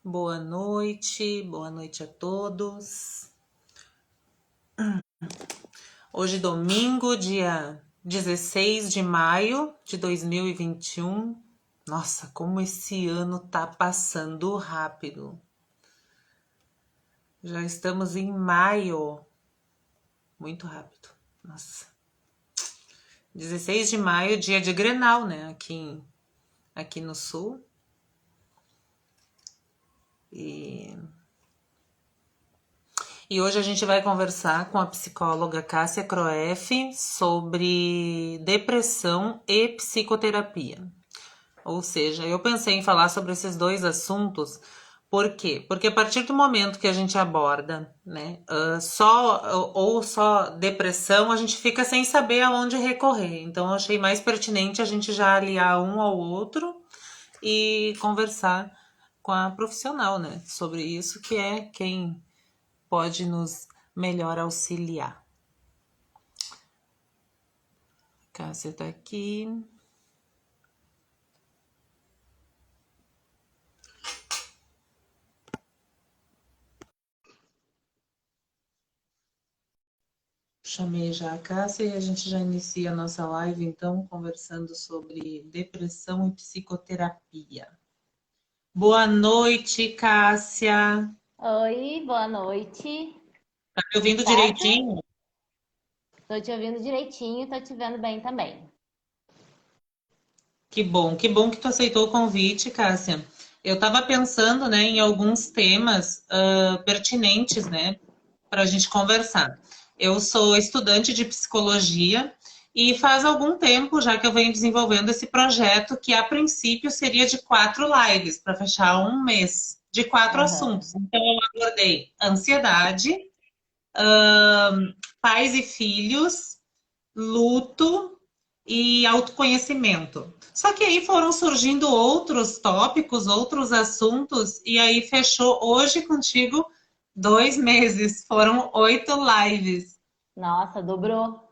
Boa noite a todos. Hoje, domingo, dia 16 de maio de 2021. Nossa, como esse ano tá passando rápido. Já estamos em maio. Muito rápido. Nossa. 16 de maio, dia de Grenal, né? Aqui no sul. E hoje a gente vai conversar com a psicóloga Cássia Croef sobre depressão e psicoterapia. Ou seja, eu pensei em falar sobre esses dois assuntos. Por quê? Porque a partir do momento que a gente aborda, né, só depressão, a gente fica sem saber aonde recorrer. Então, eu achei mais pertinente a gente já aliar um ao outro e conversar com a profissional, né, sobre isso, que é quem pode nos melhor auxiliar. Cássia tá aqui. Chamei já a Cássia e a gente já inicia a nossa live, então, conversando sobre depressão e psicoterapia. Boa noite, Cássia. Oi, boa noite. Tá me Tudo ouvindo certo? direitinho? Tô te ouvindo direitinho, tô te vendo bem também. Que bom que tu aceitou o convite, Cássia. Eu estava pensando, né, em alguns temas pertinentes, né, para a gente conversar. Eu sou estudante de psicologia e faz algum tempo já que eu venho desenvolvendo esse projeto que a princípio seria de 4 lives para fechar um mês de 4 assuntos. Aham. Então eu abordei ansiedade, pais e filhos, luto e autoconhecimento. Só que aí foram surgindo outros tópicos, outros assuntos, e aí fechou hoje contigo 2 meses. Foram 8 lives. Nossa, dobrou.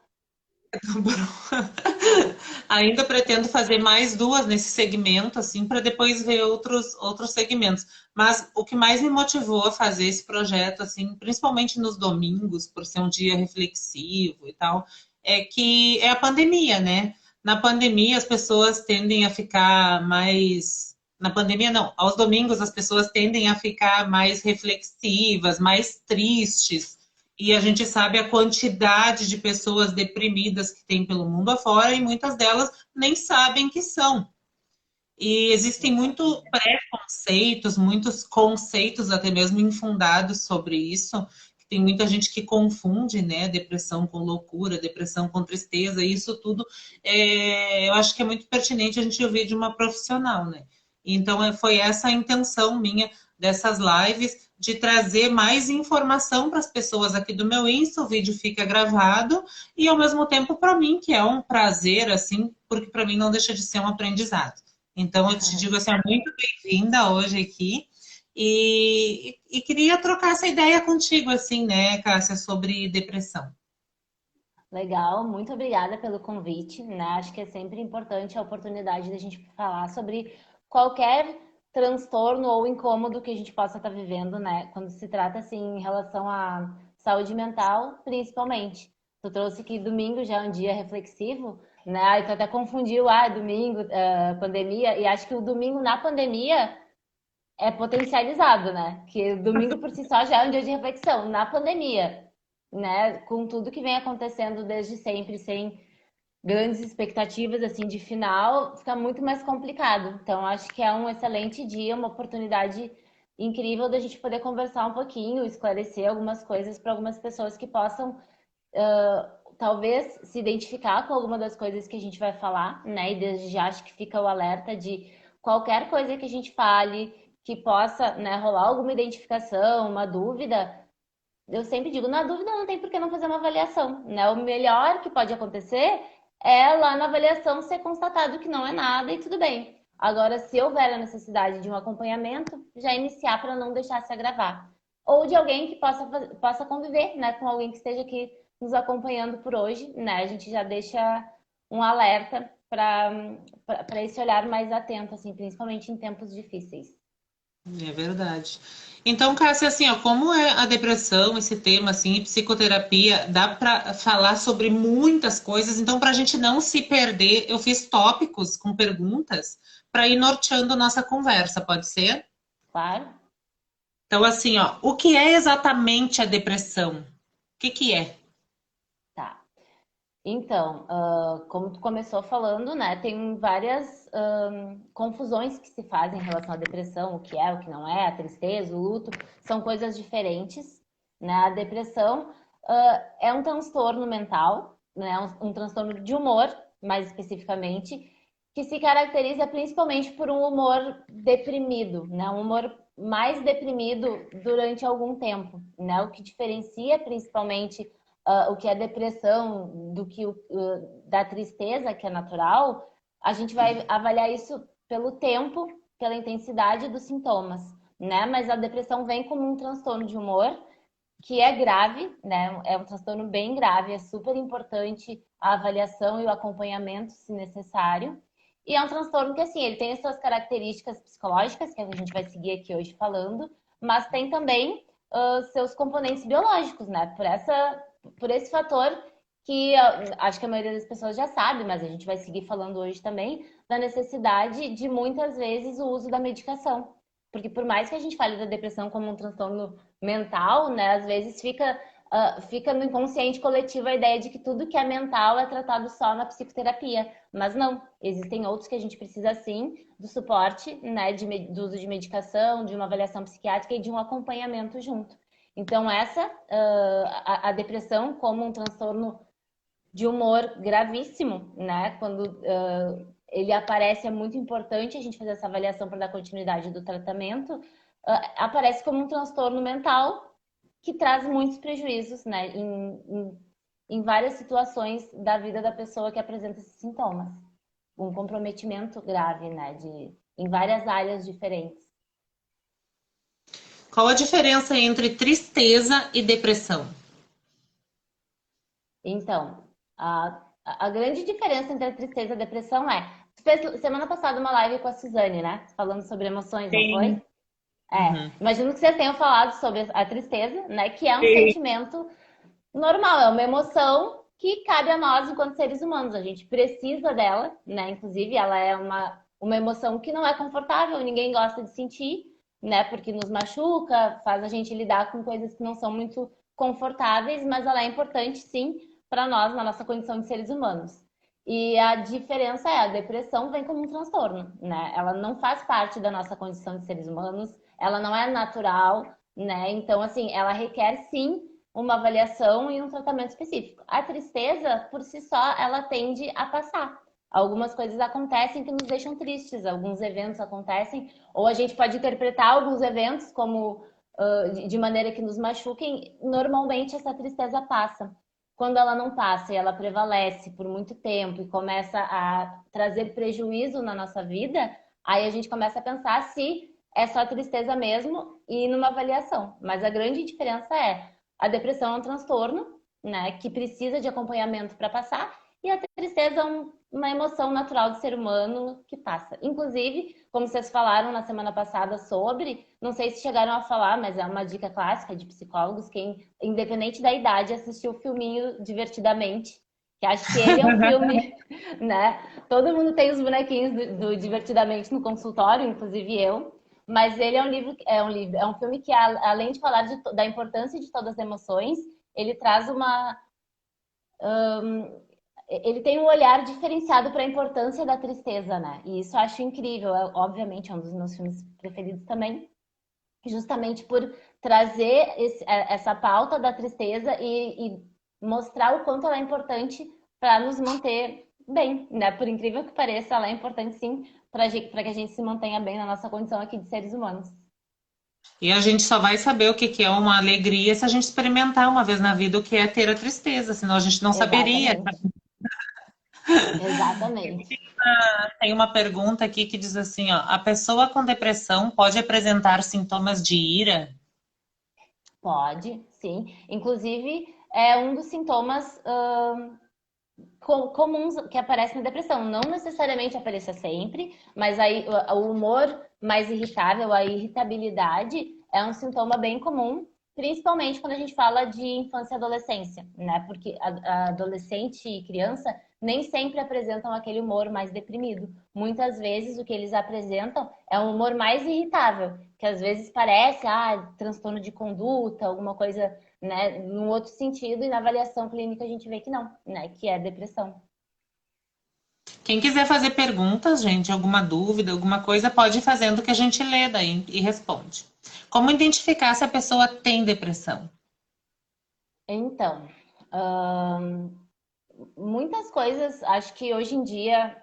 Ainda pretendo fazer mais 2 nesse segmento, assim, para depois ver outros segmentos. Mas o que mais me motivou a fazer esse projeto, assim, principalmente nos domingos, por ser um dia reflexivo e tal, é que é a pandemia, né? Na pandemia, as pessoas tendem a ficar mais. Na pandemia, não. Aos domingos, as pessoas tendem a ficar mais reflexivas, mais tristes, e a gente sabe a quantidade de pessoas deprimidas que tem pelo mundo afora e muitas delas nem sabem que são. E existem muitos Exatamente. preconceitos, muitos conceitos até mesmo infundados sobre isso. Tem muita gente que confunde, né, depressão com loucura, depressão com tristeza, e isso tudo eu acho que é muito pertinente a gente ouvir de uma profissional, né? Então foi essa a intenção minha dessas lives, de trazer mais informação para as pessoas aqui do meu Insta, o vídeo fica gravado, e ao mesmo tempo para mim, que é um prazer, assim, porque para mim não deixa de ser um aprendizado. Então, eu te digo assim, muito bem-vinda hoje aqui. E queria trocar essa ideia contigo, assim, né, Cássia, sobre depressão. Legal, muito obrigada pelo convite, né? Acho que é sempre importante a oportunidade da gente falar sobre qualquer transtorno ou incômodo que a gente possa estar vivendo, né? Quando se trata, assim, em relação à saúde mental, principalmente. Tu trouxe que domingo já é um dia reflexivo, né? Aí tu até confundiu, domingo, pandemia, e acho que o domingo na pandemia é potencializado, né? Que domingo por si só já é um dia de reflexão. Na pandemia, né? Com tudo que vem acontecendo desde sempre, sem grandes expectativas assim de final, fica muito mais complicado. Então, acho que é um excelente dia, uma oportunidade incrível da gente poder conversar um pouquinho, esclarecer algumas coisas para algumas pessoas que possam talvez se identificar com alguma das coisas que a gente vai falar, né? E desde já acho que fica o alerta de qualquer coisa que a gente fale que possa, né, rolar alguma identificação, uma dúvida. Eu sempre digo, na dúvida não tem por que não fazer uma avaliação, né? O melhor que pode acontecer é lá na avaliação ser constatado que não é nada e tudo bem. Agora, se houver a necessidade de um acompanhamento, já iniciar para não deixar se agravar. Ou de alguém que possa conviver, né, com alguém que esteja aqui nos acompanhando por hoje, né? A gente já deixa um alerta para esse olhar mais atento, assim, principalmente em tempos difíceis. É verdade. Então, Cássia, assim, ó, como é a depressão, esse tema, assim, e psicoterapia, dá para falar sobre muitas coisas. Então, para a gente não se perder, eu fiz tópicos com perguntas para ir norteando a nossa conversa, pode ser? Claro. Então, assim, ó, o que é exatamente a depressão? O que que é? Tá. Então, como tu começou falando, né, tem várias confusões que se fazem em relação à depressão, o que é, o que não é, a tristeza, o luto, são coisas diferentes, né? A depressão, é um transtorno mental, né, um transtorno de humor, mais especificamente, que se caracteriza principalmente por um humor deprimido, né, um humor mais deprimido durante algum tempo, né, o que diferencia principalmente o que é depressão, do que da tristeza, que é natural, a gente vai avaliar isso pelo tempo, pela intensidade dos sintomas, né? Mas a depressão vem como um transtorno de humor que é grave, né? É um transtorno bem grave, é super importante a avaliação e o acompanhamento, se necessário. E é um transtorno que, assim, ele tem as suas características psicológicas, que a gente vai seguir aqui hoje falando, mas tem também seus componentes biológicos, né? Por esse fator que acho que a maioria das pessoas já sabe, mas a gente vai seguir falando hoje também, da necessidade de muitas vezes o uso da medicação. Porque por mais que a gente fale da depressão como um transtorno mental, né, às vezes fica no inconsciente coletivo a ideia de que tudo que é mental é tratado só na psicoterapia. Mas não, existem outros que a gente precisa sim do suporte, né, do uso de medicação, de uma avaliação psiquiátrica e de um acompanhamento junto. Então, a depressão como um transtorno de humor gravíssimo, né? Quando ele aparece, é muito importante a gente fazer essa avaliação para dar continuidade do tratamento. Aparece como um transtorno mental que traz muitos prejuízos, né? Em várias situações da vida da pessoa que apresenta esses sintomas. Um comprometimento grave, né? Em várias áreas diferentes. Qual a diferença entre tristeza e depressão? Então, a grande diferença entre a tristeza e a depressão é. Tu fez semana passada uma live com a Suzane, né? Falando sobre emoções, não foi? Sim. É. Uhum. Imagino que vocês tenham falado sobre a tristeza, né? Que é um Sim. sentimento normal, é uma emoção que cabe a nós enquanto seres humanos. A gente precisa dela, né? Inclusive, ela é uma emoção que não é confortável, ninguém gosta de sentir, né? Porque nos machuca, faz a gente lidar com coisas que não são muito confortáveis, mas ela é importante sim para nós na nossa condição de seres humanos. E a diferença é, a depressão vem como um transtorno, né? Ela não faz parte da nossa condição de seres humanos, ela não é natural, né? Então, assim, ela requer sim uma avaliação e um tratamento específico. A tristeza, por si só, ela tende a passar. Algumas coisas acontecem que nos deixam tristes, alguns eventos acontecem, ou a gente pode interpretar alguns eventos como de maneira que nos machuquem. Normalmente essa tristeza passa. Quando ela não passa e ela prevalece por muito tempo e começa a trazer prejuízo na nossa vida, aí a gente começa a pensar se é só tristeza mesmo e numa avaliação. Mas a grande diferença é a depressão é um transtorno, né, que precisa de acompanhamento para passar, e a tristeza é uma emoção natural do ser humano que passa. Inclusive, como vocês falaram na semana passada sobre, não sei se chegaram a falar, mas é uma dica clássica de psicólogos, quem, independente da idade, assistiu o filminho Divertidamente, que acho que ele é um filme, né? Todo mundo tem os bonequinhos do Divertidamente no consultório, inclusive eu. Mas ele é um filme que, além de falar da importância de todas as emoções, ele traz ele tem um olhar diferenciado para a importância da tristeza, né? E isso eu acho incrível. Obviamente, é um dos meus filmes preferidos também, justamente por trazer essa pauta da tristeza e mostrar o quanto ela é importante para nos manter bem, né? Por incrível que pareça, ela é importante sim para que a gente se mantenha bem na nossa condição aqui de seres humanos. E a gente só vai saber o que que é uma alegria se a gente experimentar uma vez na vida o que é ter a tristeza, senão a gente não saberia. Exatamente. Exatamente. Tem uma pergunta aqui que diz assim, ó, a pessoa com depressão pode apresentar sintomas de ira? Pode, sim. Inclusive, é um dos sintomas comuns que aparecem na depressão. Não necessariamente apareça sempre, mas aí o humor mais irritável, a irritabilidade é um sintoma bem comum, principalmente quando a gente fala de infância e adolescência, né? Porque a adolescente e criança nem sempre apresentam aquele humor mais deprimido. Muitas vezes o que eles apresentam é um humor mais irritável, que às vezes parece, transtorno de conduta, alguma coisa, né, num outro sentido, e na avaliação clínica a gente vê que não, né, que é depressão. Quem quiser fazer perguntas, gente, alguma dúvida, alguma coisa, pode ir fazendo que a gente lê daí e responde. Como identificar se a pessoa tem depressão? Então, muitas coisas, acho que hoje em dia,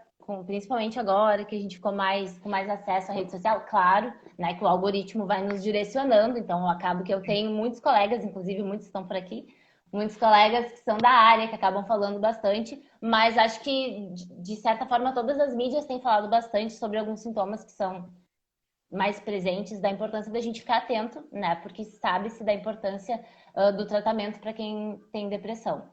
principalmente agora que a gente ficou com mais acesso à rede social, claro, né, que o algoritmo vai nos direcionando, então acabo que eu tenho muitos colegas, inclusive muitos estão por aqui, muitos colegas que são da área, que acabam falando bastante, mas acho que, de certa forma, todas as mídias têm falado bastante sobre alguns sintomas que são mais presentes, da importância da gente ficar atento, né, porque sabe-se da importância do tratamento para quem tem depressão.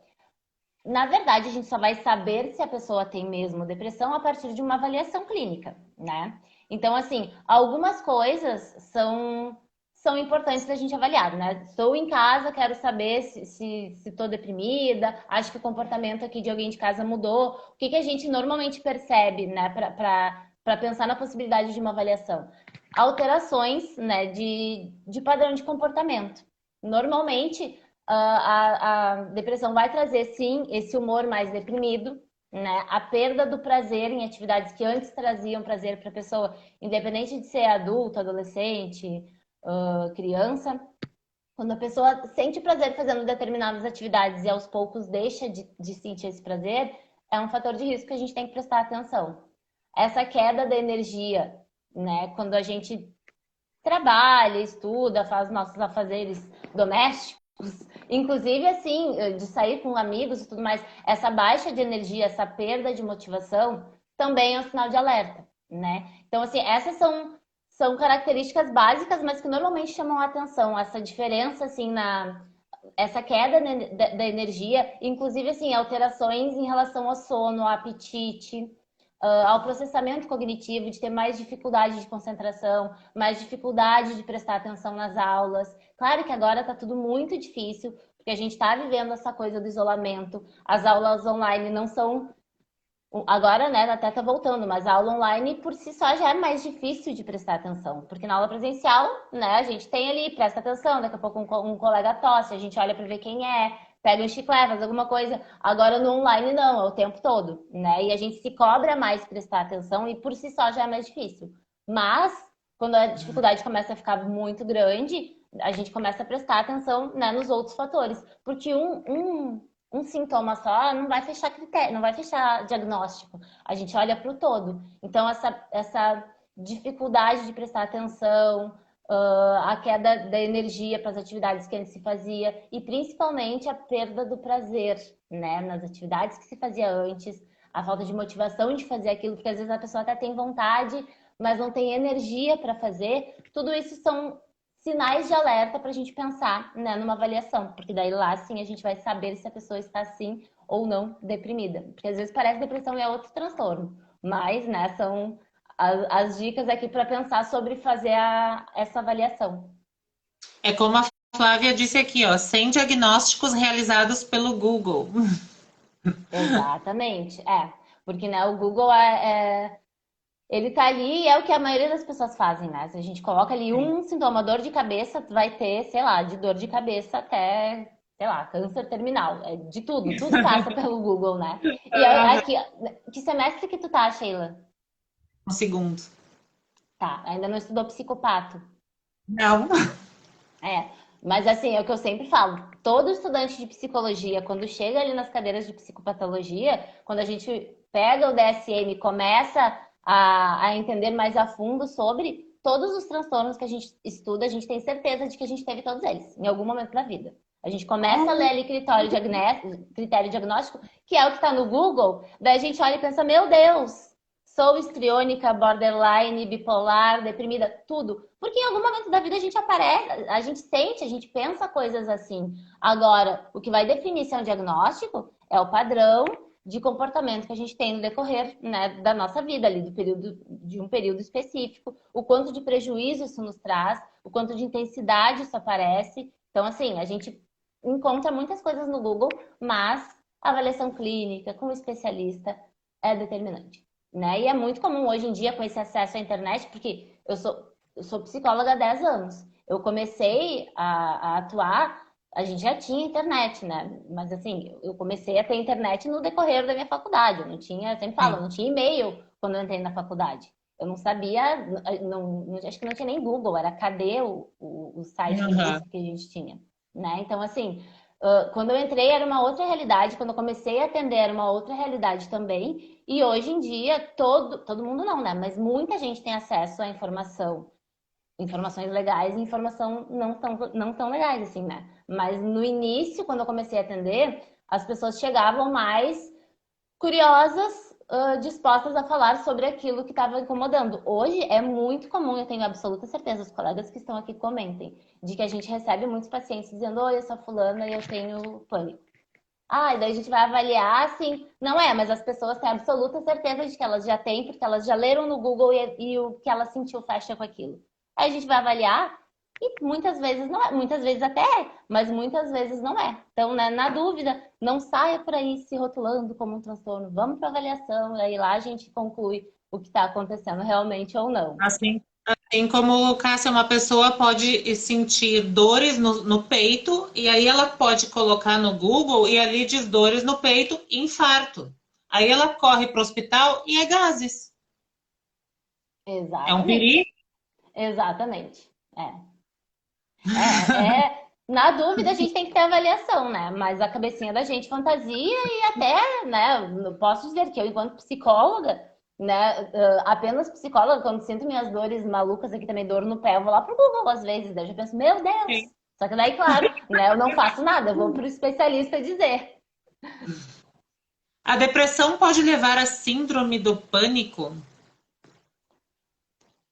Na verdade, a gente só vai saber se a pessoa tem mesmo depressão a partir de uma avaliação clínica, né? Então, assim, algumas coisas são importantes da gente avaliar, né? Estou em casa, quero saber se estou deprimida, acho que o comportamento aqui de alguém de casa mudou. O que a gente normalmente percebe, né, para pensar na possibilidade de uma avaliação? Alterações, né, de padrão de comportamento. Normalmente, a depressão vai trazer, sim, esse humor mais deprimido, né? A perda do prazer em atividades que antes traziam prazer para a pessoa, independente de ser adulto, adolescente, criança. Quando a pessoa sente prazer fazendo determinadas atividades e aos poucos deixa de sentir esse prazer, é um fator de risco que a gente tem que prestar atenção. Essa queda da energia, né? Quando a gente trabalha, estuda, faz nossos afazeres domésticos, inclusive assim, de sair com amigos e tudo mais, essa baixa de energia, essa perda de motivação, também é um sinal de alerta, né? Então, assim, essas são características básicas, mas que normalmente chamam a atenção, essa diferença, assim, essa queda da energia, inclusive, assim, alterações em relação ao sono, ao apetite, ao processamento cognitivo, de ter mais dificuldade de concentração, mais dificuldade de prestar atenção nas aulas. Claro que agora está tudo muito difícil, porque a gente está vivendo essa coisa do isolamento. As aulas online não são. Agora, né, até tá voltando, mas a aula online por si só já é mais difícil de prestar atenção, porque na aula presencial, né, a gente tem ali, presta atenção, daqui a pouco um colega tosse, a gente olha para ver quem é, pega um chiclete, faz alguma coisa. Agora no online não, é o tempo todo, né? E a gente se cobra mais prestar atenção e por si só já é mais difícil. Mas quando a dificuldade começa a ficar muito grande, a gente começa a prestar atenção, né, nos outros fatores, porque um sintoma só não vai fechar critério, não vai fechar diagnóstico. A gente olha para o todo. Então, essa dificuldade de prestar atenção, a queda da energia para as atividades que antes se fazia e principalmente a perda do prazer, né, nas atividades que se fazia antes, a falta de motivação de fazer aquilo, porque às vezes a pessoa até tem vontade, mas não tem energia para fazer. Tudo isso são sinais de alerta para a gente pensar, né, numa avaliação, porque daí lá sim a gente vai saber se a pessoa está sim ou não deprimida, porque às vezes parece que depressão é outro transtorno, mas, né, são as dicas aqui para pensar sobre fazer essa avaliação. É como a Flávia disse aqui, ó, sem diagnósticos realizados pelo Google. Exatamente, porque, né, o Google ele tá ali e é o que a maioria das pessoas fazem, né? Se a gente coloca ali um sintoma, dor de cabeça, vai ter, sei lá, de dor de cabeça até, sei lá, câncer terminal. É de tudo, tudo passa pelo Google, né? E aqui, que semestre que tu tá, Sheila? Um segundo. Tá, ainda não estudou psicopato. Não. Mas assim, é o que eu sempre falo. Todo estudante de psicologia, quando chega ali nas cadeiras de psicopatologia, quando a gente pega o DSM e começa a entender mais a fundo sobre todos os transtornos que a gente estuda, a gente tem certeza de que a gente teve todos eles, em algum momento da vida. A gente começa a ler ali critério diagnóstico, que é o que está no Google, daí a gente olha e pensa, meu Deus, sou histriônica, borderline, bipolar, deprimida, tudo. Porque em algum momento da vida a gente aparece, a gente sente, a gente pensa coisas assim. Agora, o que vai definir se é um diagnóstico é o padrão de comportamento que a gente tem no decorrer, né, da nossa vida ali, de um período específico, o quanto de prejuízo isso nos traz, o quanto de intensidade isso aparece. Então, assim, a gente encontra muitas coisas no Google, mas a avaliação clínica com o especialista é determinante, né? E é muito comum hoje em dia com esse acesso à internet, porque eu sou psicóloga há 10 anos. Eu comecei a atuar, a gente já tinha internet, né? Mas assim, eu comecei a ter internet no decorrer da minha faculdade. Eu não tinha, eu sempre falo, eu Sim. não tinha e-mail quando eu entrei na faculdade. Eu não sabia, acho que não tinha nem Google, era cadê o site de Aham. busca que a gente tinha, né? Então, assim, quando eu entrei era uma outra realidade, quando eu comecei a atender era uma outra realidade também. E hoje em dia, todo mundo não, né? Mas muita gente tem acesso à informação, informações legais e informação não tão legais, assim, né? Mas no início, quando eu comecei a atender, as pessoas chegavam mais curiosas, dispostas a falar sobre aquilo que estava incomodando. Hoje é muito comum, eu tenho absoluta certeza, os colegas que estão aqui comentem, de que a gente recebe muitos pacientes dizendo: Oi, eu sou fulana e eu tenho pânico. Ah, e daí a gente vai avaliar, assim, não é, mas as pessoas têm absoluta certeza de que elas já têm, porque elas já leram no Google e o que ela sentiu fecha com aquilo. Aí a gente vai avaliar e muitas vezes não é, muitas vezes até é, mas muitas vezes não é. Então, né, na dúvida, não saia por aí se rotulando como um transtorno. Vamos para avaliação, e aí lá a gente conclui o que está acontecendo realmente ou não. Assim como, Cássia, uma pessoa pode sentir dores no peito, e aí ela pode colocar no Google e ali diz dores no peito, infarto. Aí ela corre para o hospital e é gases. É um Exatamente. perigo. Exatamente. Na dúvida a gente tem que ter avaliação, né? Mas a cabecinha da gente fantasia e até, né? Eu posso dizer que eu, enquanto psicóloga, né? Apenas psicóloga, quando sinto minhas dores malucas aqui também, dor no pé, eu vou lá pro Google às vezes, daí eu já penso, meu Deus! Só que daí, claro, né? Eu não faço nada, eu vou pro especialista dizer. A depressão pode levar à síndrome do pânico?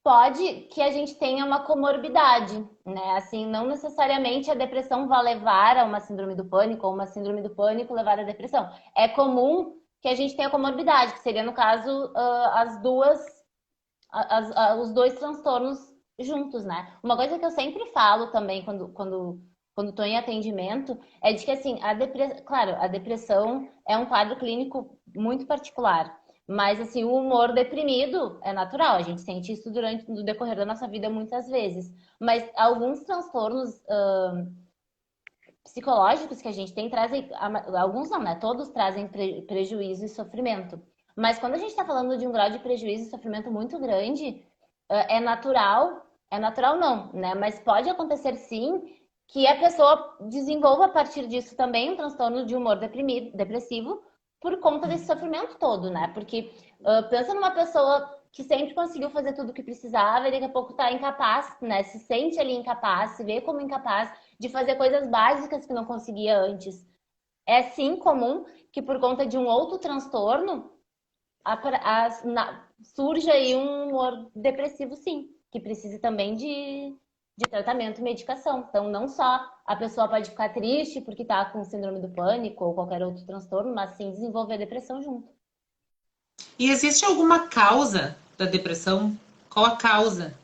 Pode que a gente tenha uma comorbidade, né? Assim, não necessariamente a depressão vai levar a uma síndrome do pânico ou uma síndrome do pânico levar à depressão. É comum que a gente tenha comorbidade, que seria, no caso, as duas, os dois transtornos juntos, né? Uma coisa que eu sempre falo também quando estou em atendimento é de que, assim, claro, a depressão é um quadro clínico muito particular. Mas, assim, o humor deprimido é natural. A gente sente isso durante no decorrer da nossa vida muitas vezes. Mas alguns transtornos psicológicos que a gente tem trazem, alguns não, né? Todos trazem prejuízo e sofrimento. Mas quando a gente está falando de um grau de prejuízo e sofrimento muito grande, é natural não, né? Mas pode acontecer sim que a pessoa desenvolva a partir disso também um transtorno de humor depressivo por conta desse sofrimento todo, né? Porque pensa numa pessoa que sempre conseguiu fazer tudo o que precisava e daqui a pouco tá incapaz, né? Se sente ali incapaz, se vê como incapaz de fazer coisas básicas que não conseguia antes. É sim comum que por conta de um outro transtorno surja aí um humor depressivo, sim, que precise também de tratamento e medicação. Então, não só a pessoa pode ficar triste porque está com síndrome do pânico ou qualquer outro transtorno, mas sim desenvolver depressão junto. E existe alguma causa da depressão? Qual a causa?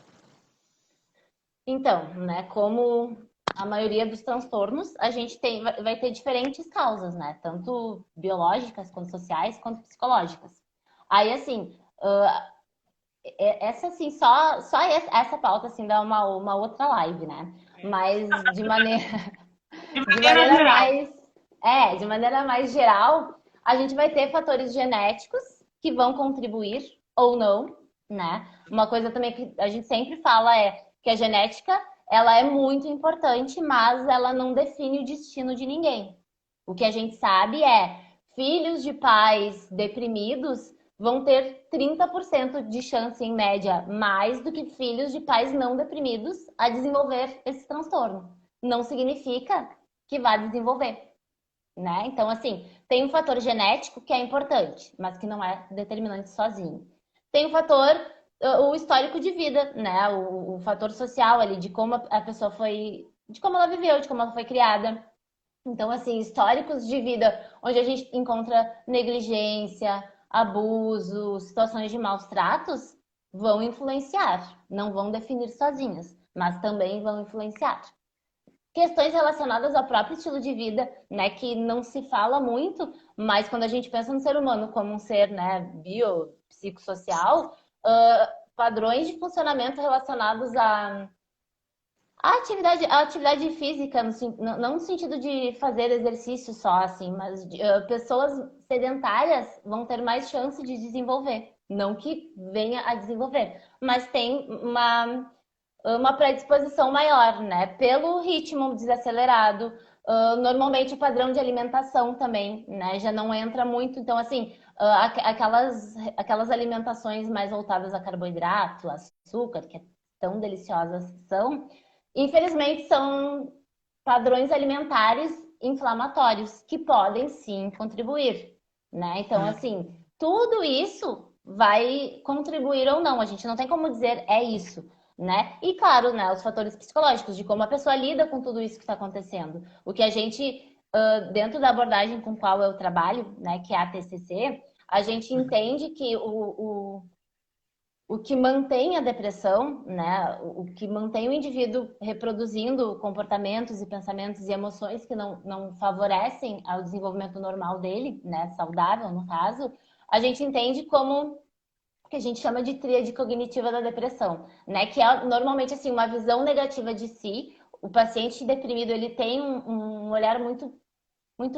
Então, né, como a maioria dos transtornos, a gente vai ter diferentes causas, né? Tanto biológicas, quanto sociais, quanto psicológicas. Aí, assim, essa assim, só essa pauta assim dá uma outra live, né? Mas de maneira, De de maneira maneira geral. mais, de maneira mais geral, a gente vai ter fatores genéticos que vão contribuir ou não, né? Uma coisa também que a gente sempre fala é que a genética, ela é muito importante, mas ela não define o destino de ninguém. O que a gente sabe é filhos de pais deprimidos vão ter 30% de chance, em média, mais do que filhos de pais não deprimidos a desenvolver esse transtorno. Não significa que vai desenvolver, né? Então, assim, tem um fator genético que é importante, mas que não é determinante sozinho. Tem o fator, o histórico de vida, né? O fator social ali, de como a pessoa foi, de como ela viveu, de como ela foi criada. Então, assim, históricos de vida onde a gente encontra negligência, abuso, situações de maus tratos, vão influenciar. Não vão definir sozinhas, mas também vão influenciar. Questões relacionadas ao próprio estilo de vida, né, que não se fala muito, mas quando a gente pensa no ser humano como um ser, né, biopsicossocial, padrões de funcionamento relacionados a atividade física, não no sentido de fazer exercício só, assim, mas pessoas sedentárias vão ter mais chance de desenvolver. Não que venha a desenvolver, mas tem uma predisposição maior, né? Pelo ritmo desacelerado, normalmente o padrão de alimentação também, né? Já não entra muito, então assim, aquelas alimentações mais voltadas a carboidrato, açúcar, que é tão deliciosas são, infelizmente são padrões alimentares inflamatórios que podem sim contribuir, né? Então assim, tudo isso vai contribuir ou não, a gente não tem como dizer é isso, né? E claro, né, os fatores psicológicos de como a pessoa lida com tudo isso que está acontecendo. O que a gente, dentro da abordagem com qual eu trabalho, né, que é a TCC, a gente entende que o que mantém a depressão, né, o que mantém o indivíduo reproduzindo comportamentos e pensamentos e emoções que não favorecem ao desenvolvimento normal dele, né, saudável no caso, a gente entende como que a gente chama de tríade cognitiva da depressão, né? Que é normalmente assim uma visão negativa de si. O paciente deprimido ele tem um olhar muito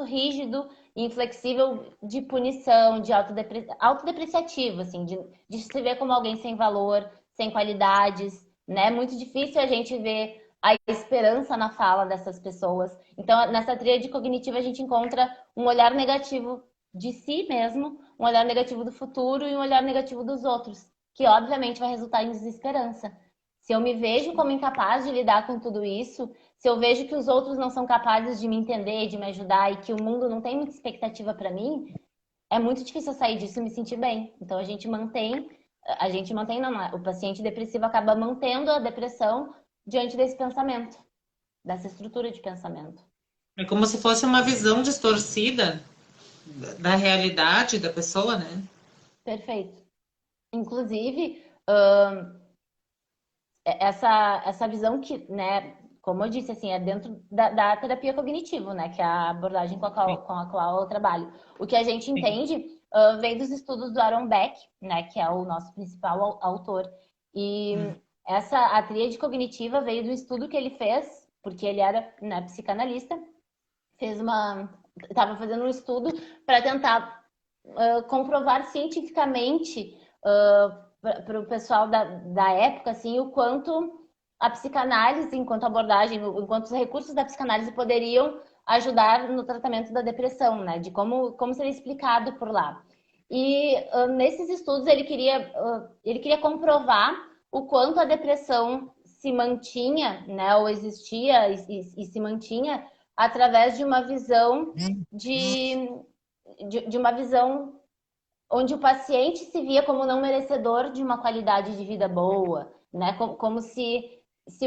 rígido e inflexível de punição, de autodepreciativo, assim, de se ver como alguém sem valor, sem qualidades, né? Muito difícil a gente ver a esperança na fala dessas pessoas. Então, nessa tríade cognitiva, a gente encontra um olhar negativo de si mesmo, um olhar negativo do futuro e um olhar negativo dos outros, que obviamente vai resultar em desesperança. Se eu me vejo como incapaz de lidar com tudo isso, se eu vejo que os outros não são capazes de me entender, de me ajudar e que o mundo não tem muita expectativa para mim, é muito difícil eu sair disso e me sentir bem. Então a gente mantém, não, o paciente depressivo acaba mantendo a depressão diante desse pensamento, dessa estrutura de pensamento. É como se fosse uma visão distorcida da realidade da pessoa, né? Perfeito. Inclusive, essa visão que, né, como eu disse, assim, é dentro da terapia cognitivo, né, que é a abordagem Sim, com a qual eu trabalho. O que a gente sim. entende vem dos estudos do Aaron Beck, né, que é o nosso principal autor. E a tríade cognitiva veio do estudo que ele fez, porque ele era, né, psicanalista, estava fazendo um estudo para tentar comprovar cientificamente para o pessoal da época, assim, o quanto a psicanálise, enquanto abordagem, enquanto os recursos da psicanálise poderiam ajudar no tratamento da depressão, né? De como seria explicado por lá. E nesses estudos ele queria comprovar o quanto a depressão se mantinha, né? Ou existia e se mantinha através de uma visão de uma visão onde o paciente se via como não merecedor de uma qualidade de vida boa, né? Como se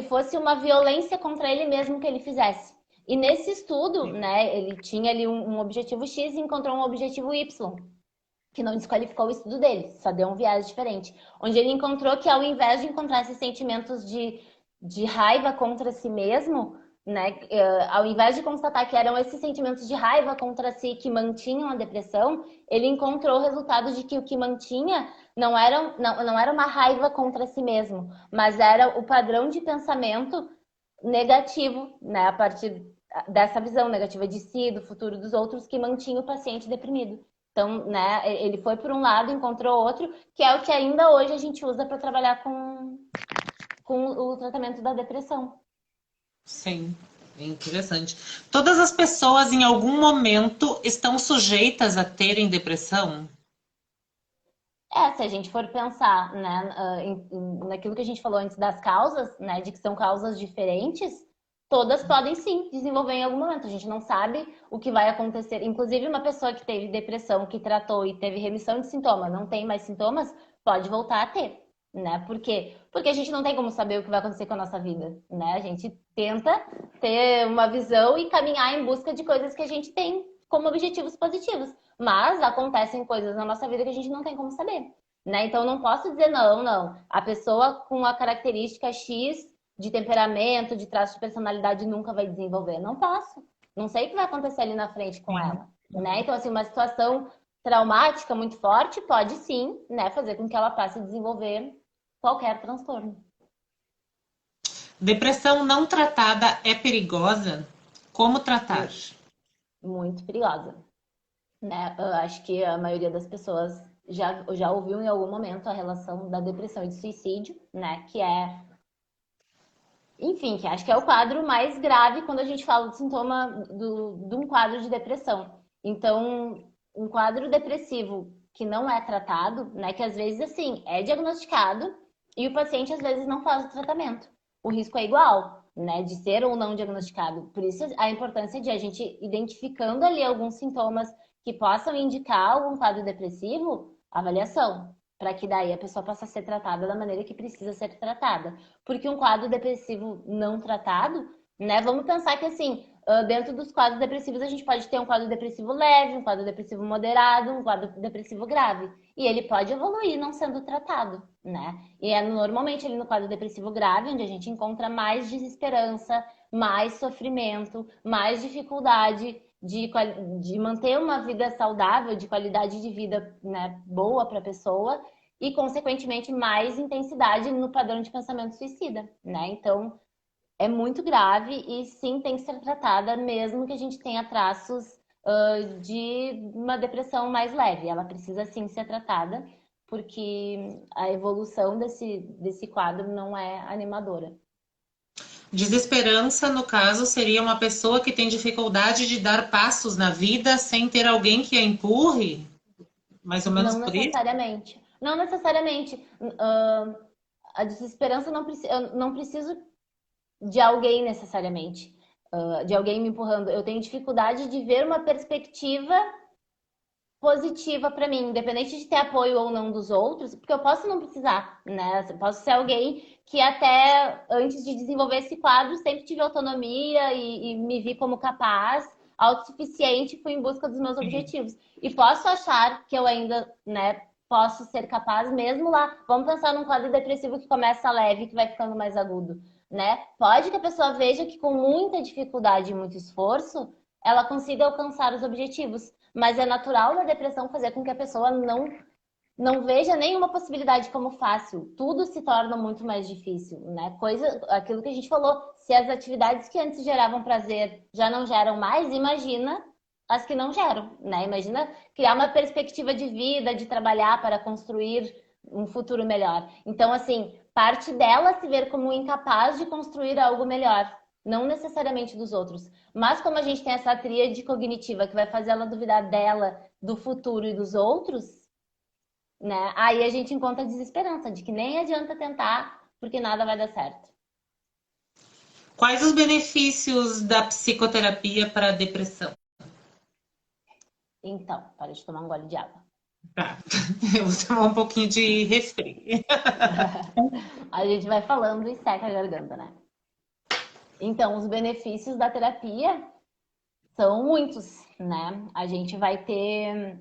fosse uma violência contra ele mesmo que ele fizesse. E nesse estudo, né, ele tinha ali um objetivo X e encontrou um objetivo Y, que não desqualificou o estudo dele, só deu um viés diferente. Onde ele encontrou que ao invés de encontrar esses sentimentos de raiva contra si mesmo, né, ao invés de constatar que eram esses sentimentos de raiva contra si que mantinham a depressão, ele encontrou o resultado de que o que mantinha não era uma raiva contra si mesmo, mas era o padrão de pensamento negativo, né, a partir dessa visão negativa de si, do futuro dos outros, que mantinha o paciente deprimido. Então, né, ele foi por um lado, encontrou outro, que é o que ainda hoje a gente usa para trabalhar com o tratamento da depressão. Sim, é interessante. Todas as pessoas, em algum momento, estão sujeitas a terem depressão? Se a gente for pensar, né, naquilo que a gente falou antes das causas, né, de que são causas diferentes, todas podem sim desenvolver em algum momento. A gente não sabe o que vai acontecer. Inclusive, uma pessoa que teve depressão, que tratou e teve remissão de sintomas, não tem mais sintomas, pode voltar a ter. né? Por quê? Porque a gente não tem como saber o que vai acontecer com a nossa vida, né? A gente tenta ter uma visão e caminhar em busca de coisas que a gente tem como objetivos positivos. Mas acontecem coisas na nossa vida que a gente não tem como saber, né? Então não posso dizer não, não. A pessoa com a característica X de temperamento, de traço de personalidade nunca vai desenvolver. Não posso. Não sei o que vai acontecer ali na frente com Sim. ela, né? Então assim, uma situação traumática muito forte pode sim, né, fazer com que ela passe a desenvolver qualquer transtorno. Depressão não tratada é perigosa? Como tratar? Muito perigosa, né? Eu acho que a maioria das pessoas já ouviu em algum momento a relação da depressão e do suicídio, né? Que é, enfim, que acho que é o quadro mais grave quando a gente fala do sintoma de um quadro de depressão. Então, um quadro depressivo que não é tratado, né? Que às vezes, assim, é diagnosticado e o paciente às vezes não faz o tratamento. O risco é igual, né? De ser ou não diagnosticado. Por isso, a importância de a gente identificando ali alguns sintomas que possam indicar algum quadro depressivo, avaliação, para que daí a pessoa possa ser tratada da maneira que precisa ser tratada. Porque um quadro depressivo não tratado, né? Vamos pensar que assim, dentro dos quadros depressivos a gente pode ter um quadro depressivo leve, um quadro depressivo moderado, um quadro depressivo grave. E ele pode evoluir não sendo tratado, né? E é normalmente ali no quadro depressivo grave onde a gente encontra mais desesperança, mais sofrimento, mais dificuldade de manter uma vida saudável, de qualidade de vida, né, boa para a pessoa e, consequentemente, mais intensidade no padrão de pensamento suicida, né? Então, é muito grave e sim tem que ser tratada, mesmo que a gente tenha traços de uma depressão mais leve. Ela precisa sim ser tratada, porque a evolução desse quadro não é animadora. Desesperança, no caso, seria uma pessoa que tem dificuldade de dar passos na vida sem ter alguém que a empurre? Mais ou menos Não por isso? necessariamente. Não necessariamente. A desesperança eu não preciso de alguém necessariamente, de alguém me empurrando. Eu tenho dificuldade de ver uma perspectiva positiva para mim, independente de ter apoio ou não dos outros, porque eu posso não precisar, né? Eu posso ser alguém que até antes de desenvolver esse quadro sempre tive autonomia e me vi como capaz, autossuficiente, fui em busca dos meus Sim. objetivos. E posso achar que eu ainda, né, posso ser capaz mesmo lá. Vamos pensar num quadro depressivo que começa leve e que vai ficando mais agudo, né? Pode que a pessoa veja que com muita dificuldade e muito esforço, ela consiga alcançar os objetivos. Mas é natural da depressão fazer com que a pessoa não veja nenhuma possibilidade como fácil. Tudo se torna muito mais difícil, né? Aquilo que a gente falou, se as atividades que antes geravam prazer já não geram mais, imagina as que não geram, né? Imagina criar uma perspectiva de vida, de trabalhar para construir um futuro melhor. Então, assim, parte dela se ver como incapaz de construir algo melhor, não necessariamente dos outros. Mas como a gente tem essa tríade cognitiva que vai fazer ela duvidar dela, do futuro e dos outros, né? Aí a gente encontra a desesperança de que nem adianta tentar, porque nada vai dar certo. Quais os benefícios da psicoterapia para a depressão? Então, para de tomar um gole de água. Tá. Eu vou tomar um pouquinho de refri. A gente vai falando e seca a garganta, né? Então, os benefícios da terapia são muitos, né? A gente vai ter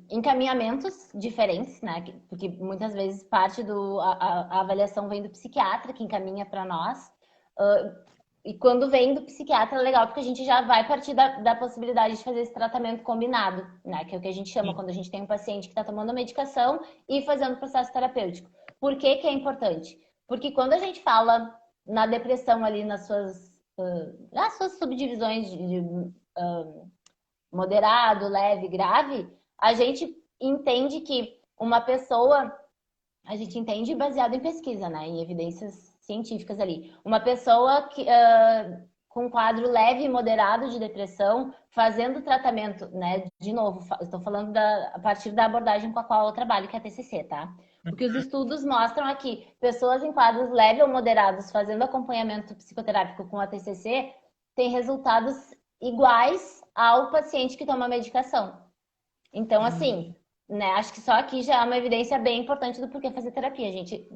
encaminhamentos diferentes, né? Porque muitas vezes parte a avaliação vem do psiquiatra que encaminha para nós. E quando vem do psiquiatra é legal porque a gente já vai partir da possibilidade de fazer esse tratamento combinado, né? Que é o que a gente chama quando a gente tem um paciente que está tomando a medicação e fazendo o processo terapêutico. Por que que é importante? Porque quando a gente fala na depressão ali nas suas subdivisões moderado, leve, grave, a gente entende que uma pessoa, a gente entende baseado em pesquisa, né, em evidências científicas ali. Uma pessoa com quadro leve e moderado de depressão, fazendo tratamento, né, de novo, estou falando a partir da abordagem com a qual eu trabalho, que é a TCC, tá? O que os estudos mostram aqui, pessoas em quadros leves ou moderados fazendo acompanhamento psicoterápico com a TCC têm resultados iguais ao paciente que toma medicação. Então, assim, né? Acho que só aqui já é uma evidência bem importante do porquê fazer terapia. A gente,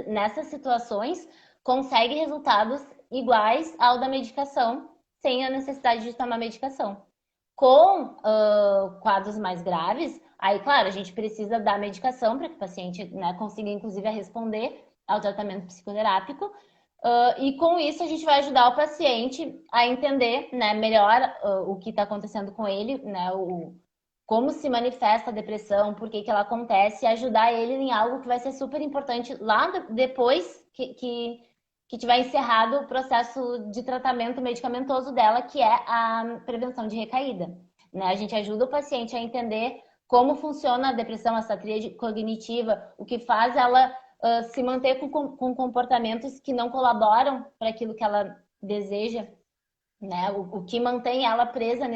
nessas situações, consegue resultados iguais ao da medicação, sem a necessidade de tomar medicação. Com quadros mais graves, aí, claro, a gente precisa dar medicação para que o paciente, né, consiga, inclusive, a responder ao tratamento psicoterápico. E com isso, a gente vai ajudar o paciente a entender, né, melhor o que está acontecendo com ele, né, como se manifesta a depressão, por que que ela acontece, e ajudar ele em algo que vai ser super importante lá depois que tiver encerrado o processo de tratamento medicamentoso dela, que é a prevenção de recaída. Né? A gente ajuda o paciente a entender como funciona a depressão, essa tríade cognitiva, o que faz ela se manter com comportamentos que não colaboram para aquilo que ela deseja, né? O que mantém ela presa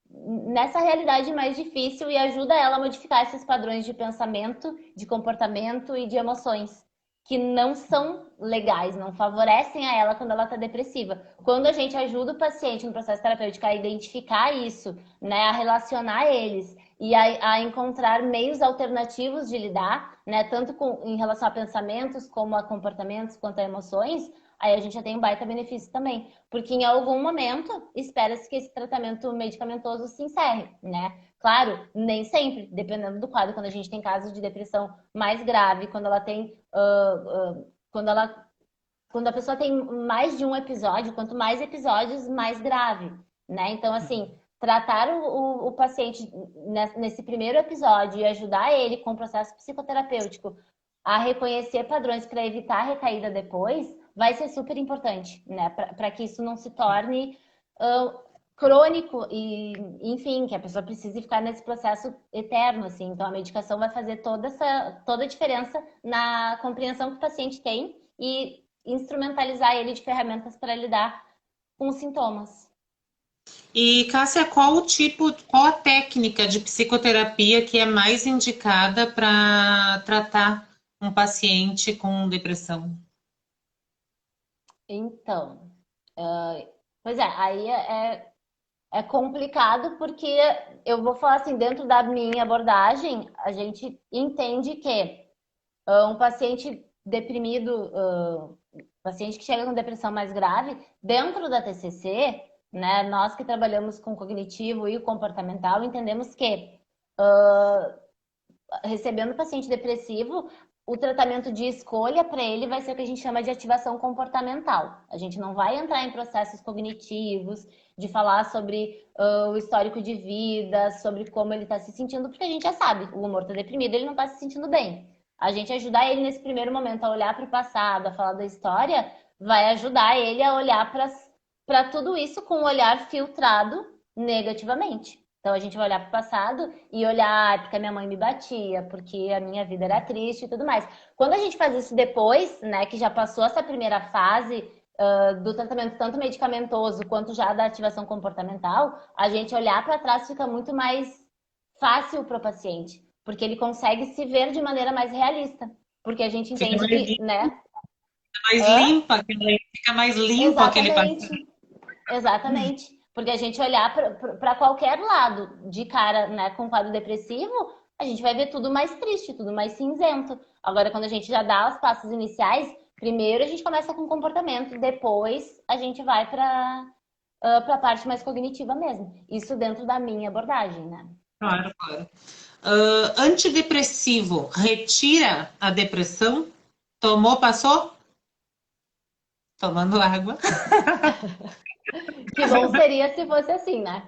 nessa realidade mais difícil e ajuda ela a modificar esses padrões de pensamento, de comportamento e de emoções que não são legais, não favorecem a ela quando ela está depressiva. Quando a gente ajuda o paciente no processo terapêutico a identificar isso, né, a relacionar eles e a encontrar meios alternativos de lidar, né, tanto em relação a pensamentos, como a comportamentos, quanto a emoções, aí a gente já tem um baita benefício também. Porque em algum momento espera-se que esse tratamento medicamentoso se encerre, né? Claro, nem sempre, dependendo do quadro, quando a gente tem casos de depressão mais grave, quando ela tem. Quando a pessoa tem mais de um episódio, quanto mais episódios, mais grave, né? Então, assim, tratar o paciente nesse primeiro episódio e ajudar ele com o processo psicoterapêutico a reconhecer padrões para evitar a recaída depois, vai ser super importante, né? Para que isso não se torne crônico e, enfim, que a pessoa precise ficar nesse processo eterno, assim. Então, a medicação vai fazer toda a diferença na compreensão que o paciente tem e instrumentalizar ele de ferramentas para lidar com os sintomas. E, Cássia, qual a técnica de psicoterapia que é mais indicada para tratar um paciente com depressão? Então, pois é, aí é complicado porque eu vou falar assim, dentro da minha abordagem, a gente entende que um paciente deprimido, paciente que chega com depressão mais grave, dentro da TCC, né, nós que trabalhamos com cognitivo e comportamental, entendemos que recebendo paciente depressivo, o tratamento de escolha para ele vai ser o que a gente chama de ativação comportamental. A gente não vai entrar em processos cognitivos, de falar sobre o histórico de vida, sobre como ele está se sentindo, porque a gente já sabe, o humor está deprimido, ele não está se sentindo bem. A gente ajudar ele nesse primeiro momento a olhar para o passado, a falar da história, vai ajudar ele a olhar para tudo isso com um olhar filtrado negativamente. Então a gente vai olhar para o passado e olhar porque a minha mãe me batia, porque a minha vida era triste e tudo mais. Quando a gente faz isso depois, né, que já passou essa primeira fase do tratamento tanto medicamentoso quanto já da ativação comportamental, a gente olhar para trás fica muito mais fácil para o paciente, porque ele consegue se ver de maneira mais realista, porque a gente Fica entende que, né? mais Hã? limpa, fica mais limpo aquele paciente. Exatamente. Exatamente. Porque a gente olhar para qualquer lado de cara, né, com quadro depressivo, a gente vai ver tudo mais triste, tudo mais cinzento. Agora, quando a gente já dá os passos iniciais, primeiro a gente começa com comportamento, depois a gente vai para a parte mais cognitiva mesmo. Isso dentro da minha abordagem, né? Claro, claro. Antidepressivo retira a depressão? Tomou, passou? Tomando água. Que bom seria se fosse assim, né?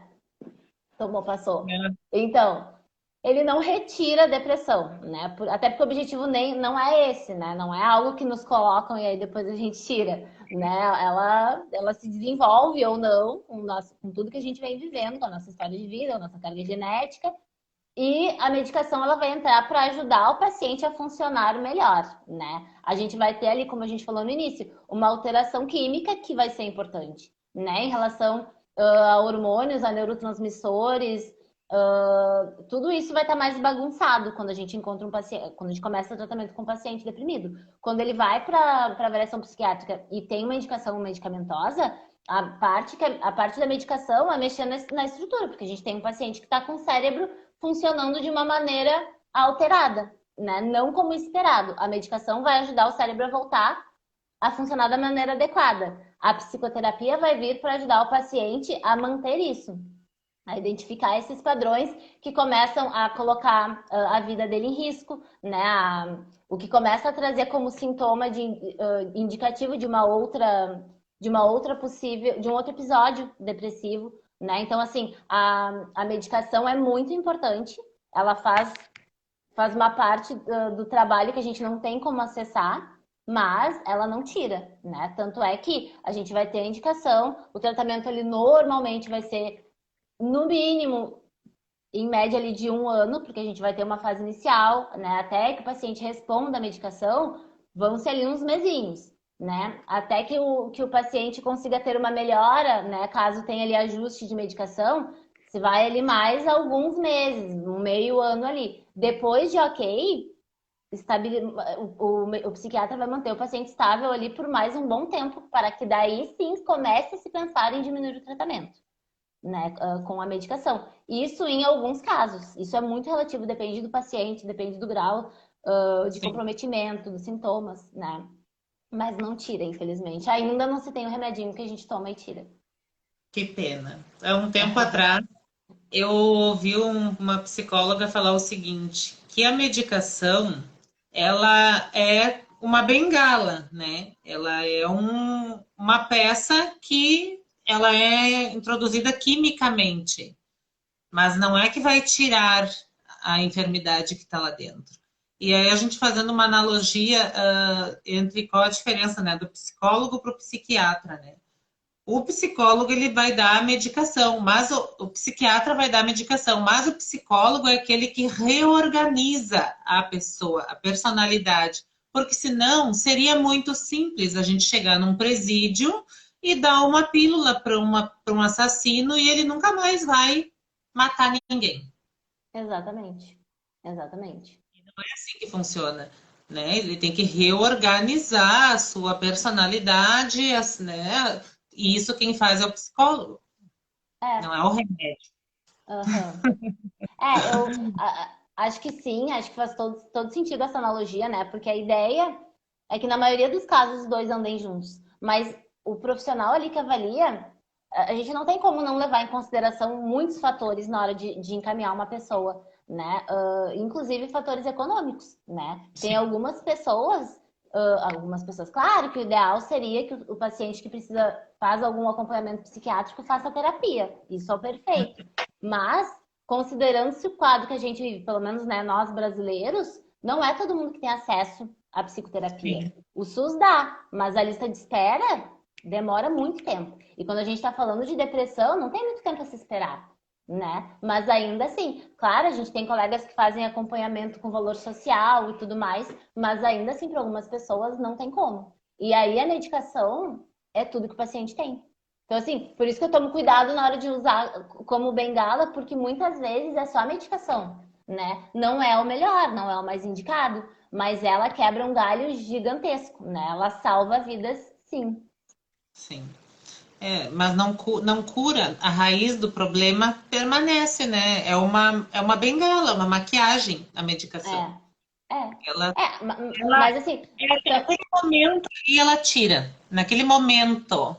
Tomou, passou. Então, ele não retira a depressão, né? Até porque o objetivo nem não é esse, né? Não é algo que nos colocam e aí depois a gente tira, né? Ela se desenvolve ou não com tudo que a gente vem vivendo, com a nossa história de vida, com a nossa carga genética. E a medicação ela vai entrar para ajudar o paciente a funcionar melhor, né? A gente vai ter ali, como a gente falou no início, uma alteração química que vai ser importante, né? Em relação a hormônios, a neurotransmissores, tudo isso vai estar mais bagunçado quando a gente encontra um paciente, quando a gente começa o tratamento com um paciente deprimido. Quando ele vai para avaliação psiquiátrica e tem uma indicação medicamentosa, a parte da medicação é mexer na estrutura, porque a gente tem um paciente que está com o cérebro funcionando de uma maneira alterada, né? Não como esperado. A medicação vai ajudar o cérebro a voltar a funcionar da maneira adequada. A psicoterapia vai vir para ajudar o paciente a manter isso, a identificar esses padrões que começam a colocar a vida dele em risco, né? O que começa a trazer como sintoma indicativo de uma outra possível, de um outro episódio depressivo, né? Então, assim, a medicação é muito importante, ela faz uma parte do trabalho que a gente não tem como acessar, mas ela não tira, né? Tanto é que a gente vai ter a indicação, o tratamento ele normalmente vai ser no mínimo, em média ali de 1 ano, porque a gente vai ter uma fase inicial, né? Até que o paciente responda a medicação, vão ser ali uns mesinhos, né? Até que o paciente consiga ter uma melhora, né? Caso tenha ali ajuste de medicação, se vai ali mais alguns meses, um meio ano ali. Depois de ok, o psiquiatra vai manter o paciente estável ali por mais um bom tempo, para que daí sim comece a se pensar em diminuir o tratamento, né, com a medicação. Isso em alguns casos. Isso é muito relativo, depende do paciente, depende do grau de Sim. comprometimento, dos sintomas, né? Mas não tira, infelizmente. Ainda não se tem o remedinho que a gente toma e tira. Que pena. Há um tempo atrás, eu ouvi uma psicóloga falar o seguinte, que a medicação, ela é uma bengala, né? Ela é uma peça que ela é introduzida quimicamente, mas não é que vai tirar a enfermidade que está lá dentro. E aí a gente fazendo uma analogia entre qual a diferença, né, do psicólogo para o psiquiatra, né? O psicólogo ele vai dar a medicação, mas o psiquiatra vai dar a medicação, mas o psicólogo é aquele que reorganiza a pessoa, a personalidade, porque senão seria muito simples a gente chegar num presídio e dar uma pílula para um assassino e ele nunca mais vai matar ninguém. Exatamente. Exatamente. Não é assim que funciona, né? Ele tem que reorganizar a sua personalidade, né? E isso quem faz é o psicólogo, não É. é o remédio. Aham. Eu acho que sim, acho que faz todo sentido essa analogia, né? Porque a ideia é que na maioria dos casos os dois andem juntos. Mas o profissional ali que avalia, a gente não tem como não levar em consideração muitos fatores na hora de encaminhar uma pessoa, né? Inclusive fatores econômicos, né? Tem Sim. algumas pessoas, claro que o ideal seria que o paciente que faz algum acompanhamento psiquiátrico faça terapia. Isso é o perfeito. Mas, considerando-se o quadro que a gente vive, pelo menos, né, nós brasileiros, não é todo mundo que tem acesso à psicoterapia. Sim. O SUS dá, mas a lista de espera demora muito tempo. E quando a gente está falando de depressão, não tem muito tempo a se esperar, né? Mas ainda assim, claro, a gente tem colegas que fazem acompanhamento com valor social e tudo mais, mas ainda assim, para algumas pessoas, não tem como. E aí a medicação é tudo que o paciente tem. Então, assim, por isso que eu tomo cuidado na hora de usar como bengala, porque muitas vezes é só a medicação, né? Não é o melhor, não é o mais indicado, mas ela quebra um galho gigantesco, né? Ela salva vidas, sim. Sim. É, mas não cura, a raiz do problema permanece, né? É uma bengala, uma maquiagem, a medicação. É, é. Ela, ela Mas assim, é naquele momento e ela tira, naquele momento.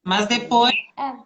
Mas depois, é.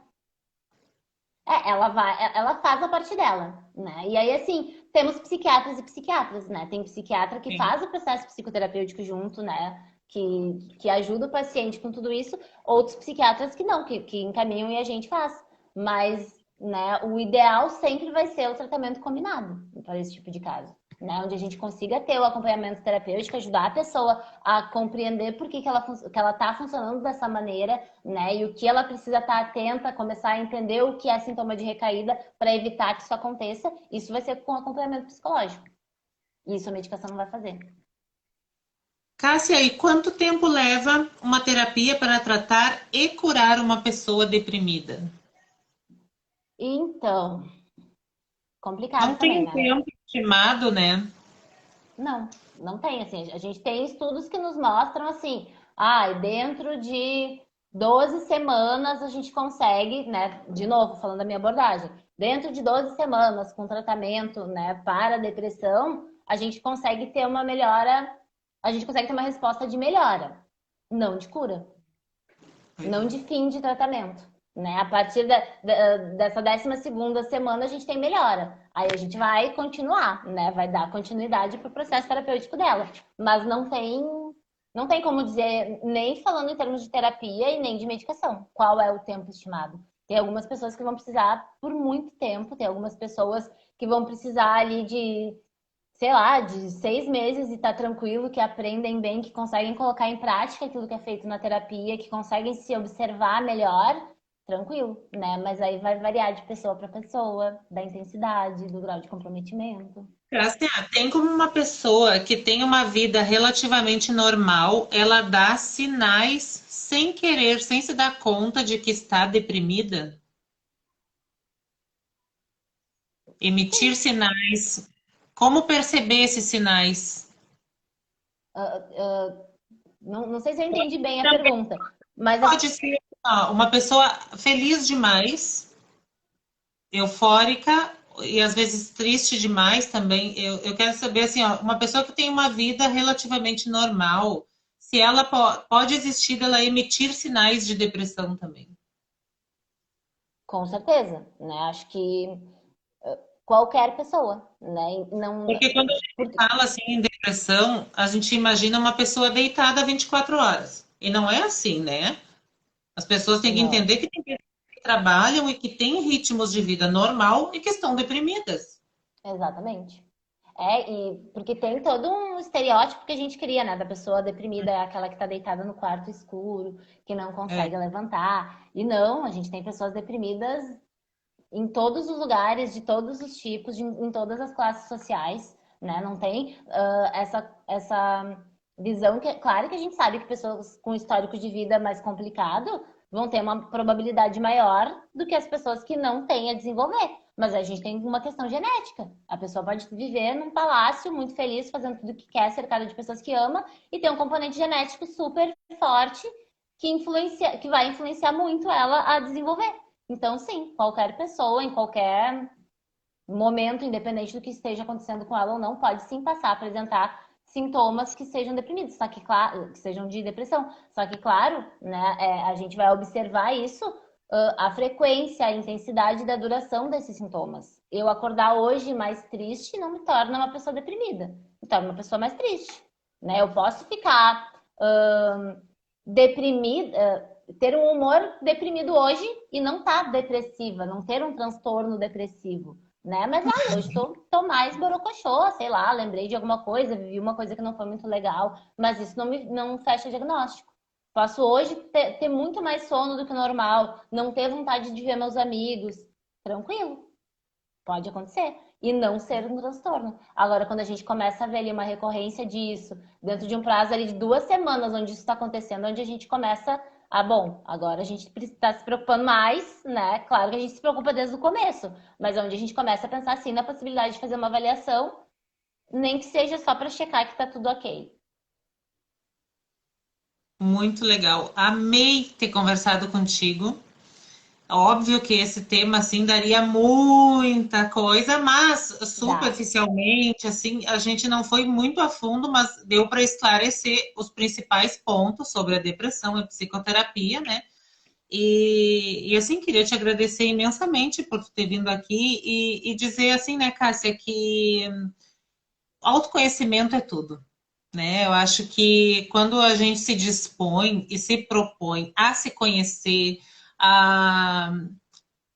Ela faz a parte dela, né? E aí, assim, temos psiquiatras e psiquiatras, né? Tem psiquiatra que sim, faz o processo psicoterapêutico junto, né? Que ajuda o paciente com tudo isso, outros psiquiatras que não, que encaminham e a gente faz. Mas, né, o ideal sempre vai ser o tratamento combinado para esse tipo de caso, né? Onde a gente consiga ter o acompanhamento terapêutico, ajudar a pessoa a compreender por que ela está funcionando dessa maneira, né? E o que ela precisa estar atenta, começar a entender o que é sintoma de recaída para evitar que isso aconteça. Isso vai ser com acompanhamento psicológico. E isso a medicação não vai fazer. Cássia, e quanto tempo leva uma terapia para tratar e curar uma pessoa deprimida? Então, Não complicado tem também, um né? tempo estimado, né? Não, não tem, assim, a gente tem estudos que nos mostram assim, dentro de 12 semanas a gente consegue, né, de novo, falando da minha abordagem, dentro de 12 semanas com tratamento, né, para a depressão, a gente consegue ter uma melhora, a gente consegue ter uma resposta de melhora, não de cura, não de fim de tratamento. Né? A partir dessa 12ª semana a gente tem melhora. Aí a gente vai continuar, né? Vai dar continuidade para o processo terapêutico dela. Mas não tem como dizer, nem falando em termos de terapia e nem de medicação, qual é o tempo estimado. Tem algumas pessoas que vão precisar por muito tempo, tem algumas pessoas que vão precisar ali de, sei lá, de 6 meses e tá tranquilo, que aprendem bem, que conseguem colocar em prática aquilo que é feito na terapia, que conseguem se observar melhor, tranquilo, né? Mas aí vai variar de pessoa para pessoa, da intensidade, do grau de comprometimento. Graciane, tem como uma pessoa que tem uma vida relativamente normal, ela dá sinais sem querer, sem se dar conta de que está deprimida? Emitir Sim. sinais. Como perceber esses sinais? Não sei se eu entendi bem a pergunta, mas Pode ser uma pessoa feliz demais, eufórica e às vezes triste demais também. Eu quero saber assim, ó, uma pessoa que tem uma vida relativamente normal, se ela pode existir dela emitir sinais de depressão também. com certeza, né? Acho que qualquer pessoa, né? Não, Porque quando a gente porque, fala assim em depressão, a gente imagina uma pessoa deitada 24 horas. E não é assim, né? As pessoas têm que não. entender que tem pessoas que trabalham e que têm ritmos de vida normal e que estão deprimidas. Exatamente. E porque tem todo um estereótipo que a gente cria, né? Da pessoa deprimida, é aquela que tá deitada no quarto escuro, que não É. consegue levantar. E não, a gente tem pessoas deprimidas em todos os lugares, de todos os tipos, em todas as classes sociais, né? Não tem essa visão que, claro que a gente sabe que pessoas com histórico de vida mais complicado vão ter uma probabilidade maior do que as pessoas que não têm a desenvolver. Mas a gente tem uma questão genética. A pessoa pode viver num palácio muito feliz, fazendo tudo o que quer, cercada de pessoas que ama, e ter um componente genético super forte que vai influenciar muito ela a desenvolver. Então, sim, qualquer pessoa, em qualquer momento, independente do que esteja acontecendo com ela ou não, pode sim passar a apresentar sintomas que sejam deprimidos, só que claro, que sejam de depressão. Só que, claro, né, a gente vai observar isso, a frequência, a intensidade da duração desses sintomas. Eu acordar hoje mais triste não me torna uma pessoa deprimida, me torna uma pessoa mais triste. Né? Eu posso ficar deprimida, ter um humor deprimido hoje e não estar tá depressiva, não ter um transtorno depressivo, né? Mas hoje tô mais borocochô, sei lá, lembrei de alguma coisa, vivi uma coisa que não foi muito legal, mas isso não fecha diagnóstico. Posso hoje ter muito mais sono do que o normal, não ter vontade de ver meus amigos, tranquilo, pode acontecer. E não ser um transtorno. Agora, quando a gente começa a ver ali uma recorrência disso, dentro de um prazo ali de 2 semanas, onde isso está acontecendo, onde a gente começa bom, agora a gente está se preocupando mais, né? Claro que a gente se preocupa desde o começo, mas onde a gente começa a pensar assim na possibilidade de fazer uma avaliação, nem que seja só para checar que está tudo ok. Muito legal. Amei ter conversado contigo. Óbvio que esse tema assim daria muita coisa, mas Dá. superficialmente assim, a gente não foi muito a fundo, mas deu para esclarecer os principais pontos sobre a depressão e psicoterapia, né? E assim, queria te agradecer imensamente por ter vindo aqui e dizer assim, né, Cássia, que autoconhecimento é tudo, né? Eu acho que quando a gente se dispõe e se propõe a se conhecer, a,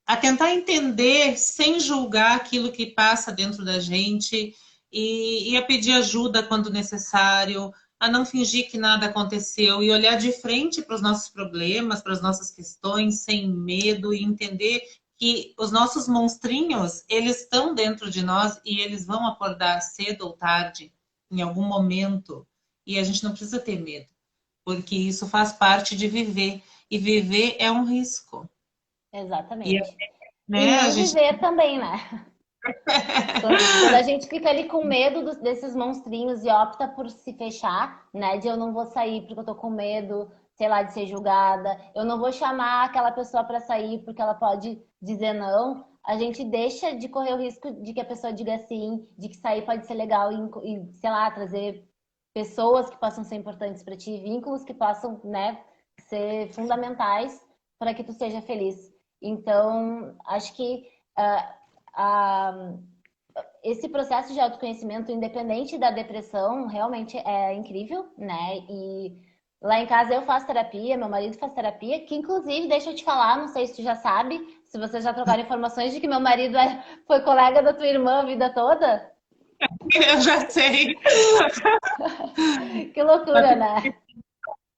a tentar entender sem julgar aquilo que passa dentro da gente e a pedir ajuda quando necessário, a não fingir que nada aconteceu e olhar de frente para os nossos problemas, para as nossas questões, sem medo e entender que os nossos monstrinhos, eles estão dentro de nós e eles vão acordar cedo ou tarde, em algum momento, e a gente não precisa ter medo, porque isso faz parte de viver, e viver é um risco. E, Exatamente. E né, a não gente viver também, né? Quando a gente fica ali com medo desses monstrinhos e opta por se fechar, né? De eu não vou sair porque eu tô com medo, sei lá, de ser julgada. Eu não vou chamar aquela pessoa para sair porque ela pode dizer não. A gente deixa de correr o risco de que a pessoa diga sim, de que sair pode ser legal e sei lá, trazer pessoas que possam ser importantes para ti, vínculos que possam, né, ser fundamentais para que tu seja feliz. Então, acho que ah, ah, esse processo de autoconhecimento, independente da depressão, realmente é incrível, né? E lá em casa eu faço terapia, meu marido faz terapia, que inclusive, deixa eu te falar, não sei se tu já sabe, se vocês já trocaram informações de que meu marido foi colega da tua irmã a vida toda. Eu já sei. Que loucura, né?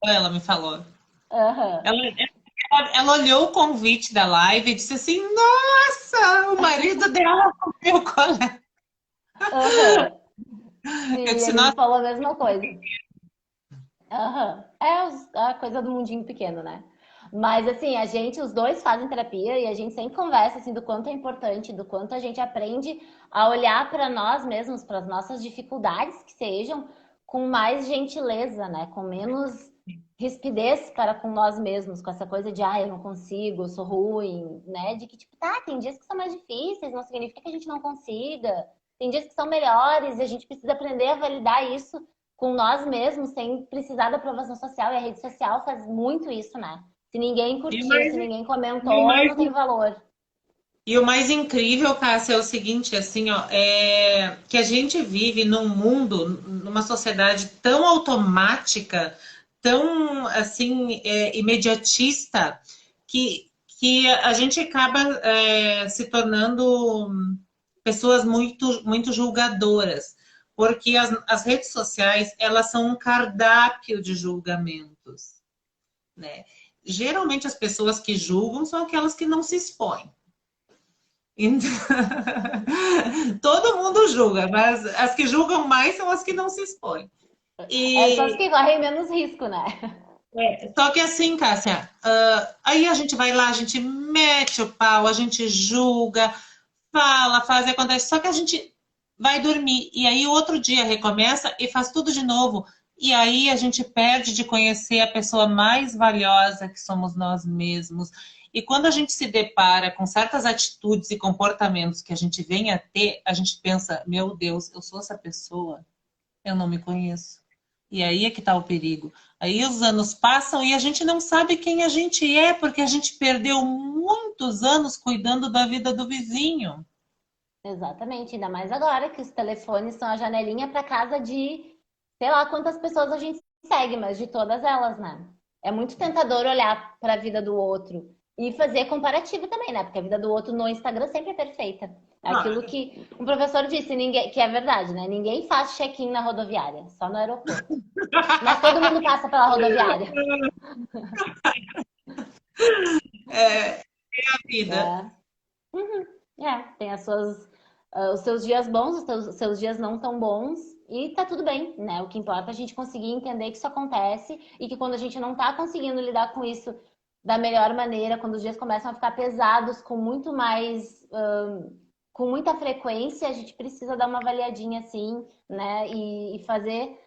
Ela me falou. Uhum. Ela olhou o convite da live e disse assim: Nossa, o marido dela é meu colega. Uhum. Eu Sim, disse: ele me Nossa, falou a mesma coisa. Aham. É a coisa do mundinho pequeno, né? Mas assim, a gente, os dois fazem terapia e a gente sempre conversa assim do quanto é importante, do quanto a gente aprende a olhar para nós mesmos, para as nossas dificuldades que sejam, com mais gentileza, né? Com menos rispidez para com nós mesmos, com essa coisa de eu não consigo, eu sou ruim, né? De que tipo, tá, tem dias que são mais difíceis, não significa que a gente não consiga. Tem dias que são melhores e a gente precisa aprender a validar isso com nós mesmos, sem precisar da aprovação social. E a rede social faz muito isso, né? Se ninguém e o curtiu, mais, se ninguém e o comentou, mais não tem valor. E o mais incrível, Cássia, é o seguinte, assim, ó, é que a gente vive num mundo, numa sociedade tão automática, tão, assim, imediatista, que a gente acaba se tornando pessoas muito julgadoras, porque as redes sociais, elas são um cardápio de julgamentos, né? Geralmente as pessoas que julgam são aquelas que não se expõem. Então, todo mundo julga, mas as que julgam mais são as que não se expõem. São as E que correm menos risco, né? só que assim, Cássia, aí a gente vai lá, a gente mete o pau, a gente julga, fala, faz e acontece. Só que a gente vai dormir e aí o outro dia recomeça e faz tudo de novo. E aí a gente perde de conhecer a pessoa mais valiosa que somos nós mesmos. E quando a gente se depara com certas atitudes e comportamentos que a gente vem a ter, a gente pensa, meu Deus, eu sou essa pessoa, eu não me conheço. E aí é que está o perigo. Aí os anos passam e a gente não sabe quem a gente é, porque a gente perdeu muitos anos cuidando da vida do vizinho. Exatamente, ainda mais agora que os telefones são a janelinha para casa de sei lá quantas pessoas a gente segue, mas de todas elas, né? É muito tentador olhar para a vida do outro e fazer comparativo também, né? Porque a vida do outro no Instagram sempre é perfeita. É aquilo Ah, que um professor disse, ninguém, que é verdade, né? Ninguém faz check-in na rodoviária, só no aeroporto. Mas todo mundo passa pela rodoviária. é a vida. É. Uhum. Tem os seus dias bons, os seus dias não tão bons, e tá tudo bem, né? O que importa é a gente conseguir entender que isso acontece e que quando a gente não tá conseguindo lidar com isso da melhor maneira, quando os dias começam a ficar pesados, com muito mais, com muita frequência, a gente precisa dar uma avaliadinha assim, né? E fazer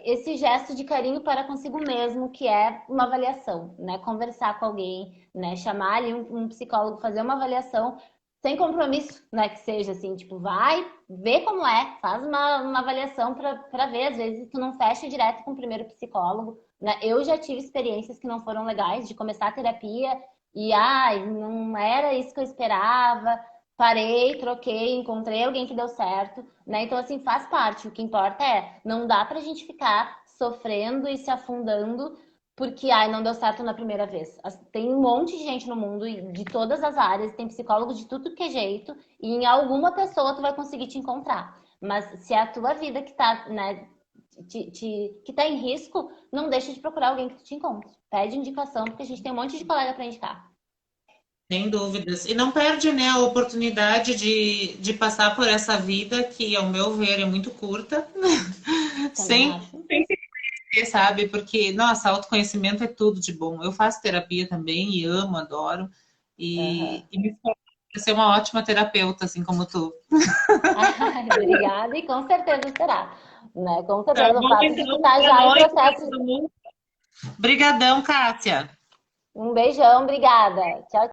esse gesto de carinho para consigo mesmo, que é uma avaliação, né? Conversar com alguém, né? Chamar ali um psicólogo, fazer uma avaliação sem compromisso, né? Que seja assim, tipo, vai, vê como é, faz uma avaliação para ver. Às vezes tu não fecha direto com o primeiro psicólogo, né? Eu já tive experiências que não foram legais de começar a terapia e ai, não era isso que eu esperava. Parei, troquei, encontrei alguém que deu certo, né? Então, assim, faz parte. O que importa é, não dá pra gente ficar sofrendo e se afundando porque, ai, não deu certo na primeira vez. Tem um monte de gente no mundo, de todas as áreas, tem psicólogo de tudo que é jeito, e em alguma pessoa tu vai conseguir te encontrar. Mas se é a tua vida que tá, né, que tá em risco, não deixa de procurar alguém que tu te encontre. Pede indicação, porque a gente tem um monte de colega pra indicar. Sem dúvidas. E não perde, né, a oportunidade de passar por essa vida que, ao meu ver, é muito curta, Também sem, acho. sem se conhecer, sabe? Porque, nossa, autoconhecimento é tudo de bom. Eu faço terapia também e amo, adoro. Aham. E me esforço para ser uma ótima terapeuta, assim como tu. Ai, obrigada, e com certeza será. Né? Com Tá certeza o bom, fato de tu então, estar boa já em noite para processo. todo mundo. Brigadão, Cássia. Um beijão, obrigada. Tchau,